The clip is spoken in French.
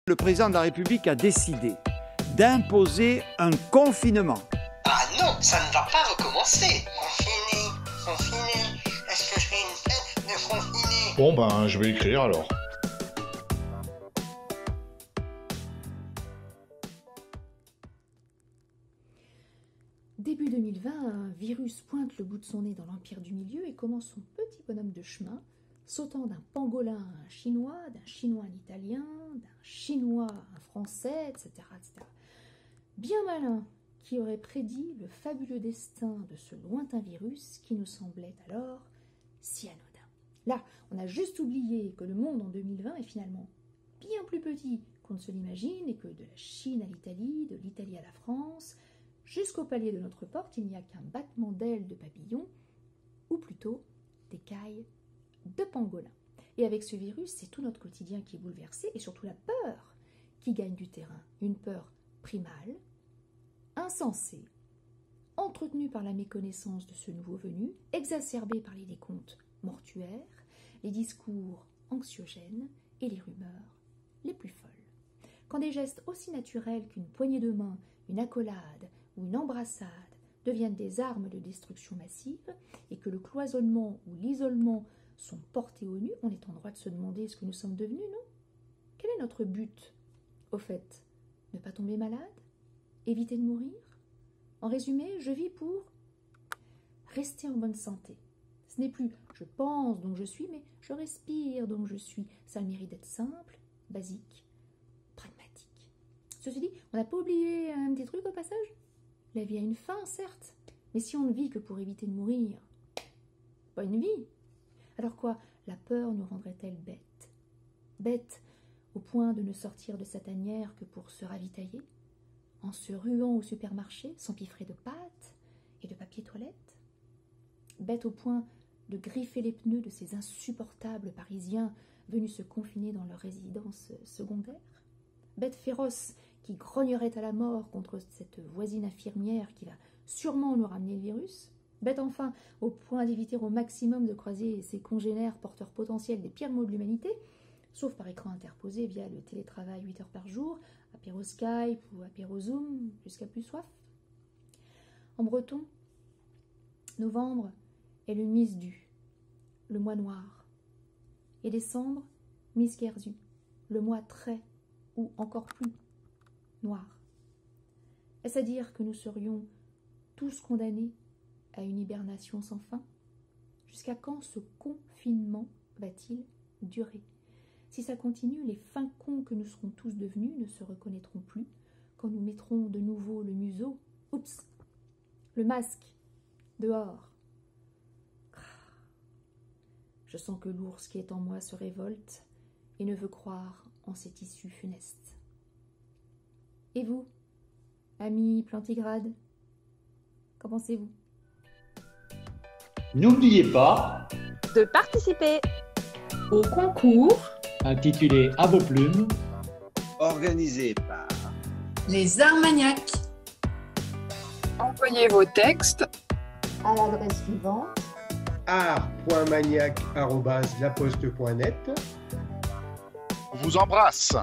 Le président de la République a décidé d'imposer un confinement. Ah non, ça ne va pas recommencer. Confiné. Est-ce que je fais une fête de confiné? Bon ben, je vais écrire alors. Début 2020, un virus pointe le bout de son nez dans l'empire du milieu et commence son petit bonhomme de chemin, sautant d'un pangolin à un chinois, d'un chinois à un italien, d'un chinois à un français, etc., etc. Bien malin, qui aurait prédit le fabuleux destin de ce lointain virus qui nous semblait alors si anodin. Là, on a juste oublié que le monde en 2020 est finalement bien plus petit qu'on ne se l'imagine et que de la Chine à l'Italie, de l'Italie à la France, jusqu'au palier de notre porte, il n'y a qu'un battement d'ailes de papillon, ou plutôt d'écailles de pangolin. Et avec ce virus, c'est tout notre quotidien qui est bouleversé, et surtout la peur qui gagne du terrain. Une peur primale, insensée, entretenue par la méconnaissance de ce nouveau venu, exacerbée par les décomptes mortuaires, les discours anxiogènes et les rumeurs les plus folles. Quand des gestes aussi naturels qu'une poignée de main, une accolade ou une embrassade deviennent des armes de destruction massive et que le cloisonnement ou l'isolement sont portés au nu, on est en droit de se demander ce que nous sommes devenus, non? Quel est notre but, au fait? Ne pas tomber malade? Éviter de mourir? En résumé, je vis pour rester en bonne santé. Ce n'est plus « je pense donc je suis », mais « je respire donc je suis ». Ça a le mérite d'être simple, basique, pragmatique. Ceci dit, on n'a pas oublié un petit truc au passage? La vie a une fin, certes, mais si on ne vit que pour éviter de mourir, pas une vie. Alors quoi, la peur nous rendrait-elle bêtes? Bêtes au point de ne sortir de sa tanière que pour se ravitailler, en se ruant au supermarché, s'empiffrer de pâtes et de papier toilette? Bêtes au point de griffer les pneus de ces insupportables Parisiens venus se confiner dans leur résidence secondaire? Bêtes féroces qui grognerait à la mort contre cette voisine infirmière qui va sûrement nous ramener le virus? Bête enfin au point d'éviter au maximum de croiser ses congénères porteurs potentiels des pires maux de l'humanité, sauf par écran interposé via le télétravail 8 heures par jour, apéro Skype ou apéro Zoom, jusqu'à plus soif. En breton, novembre est le Misdu, le mois noir, et décembre, Miskerzu, le mois très ou encore plus noir. Est-ce à dire que nous serions tous condamnés à une hibernation sans fin? Jusqu'à quand ce confinement va-t-il durer? Si ça continue, les fins cons que nous serons tous devenus ne se reconnaîtront plus quand nous mettrons de nouveau le museau, le masque, dehors. Je sens que l'ours qui est en moi se révolte et ne veut croire en cette issue funeste. Et vous, amis plantigrades, qu'en pensez-vous? N'oubliez pas de participer au concours intitulé À vos plumes, organisé par les Armagnacs. Envoyez vos textes à l'adresse suivante art.magnac@laposte.net. On vous embrasse.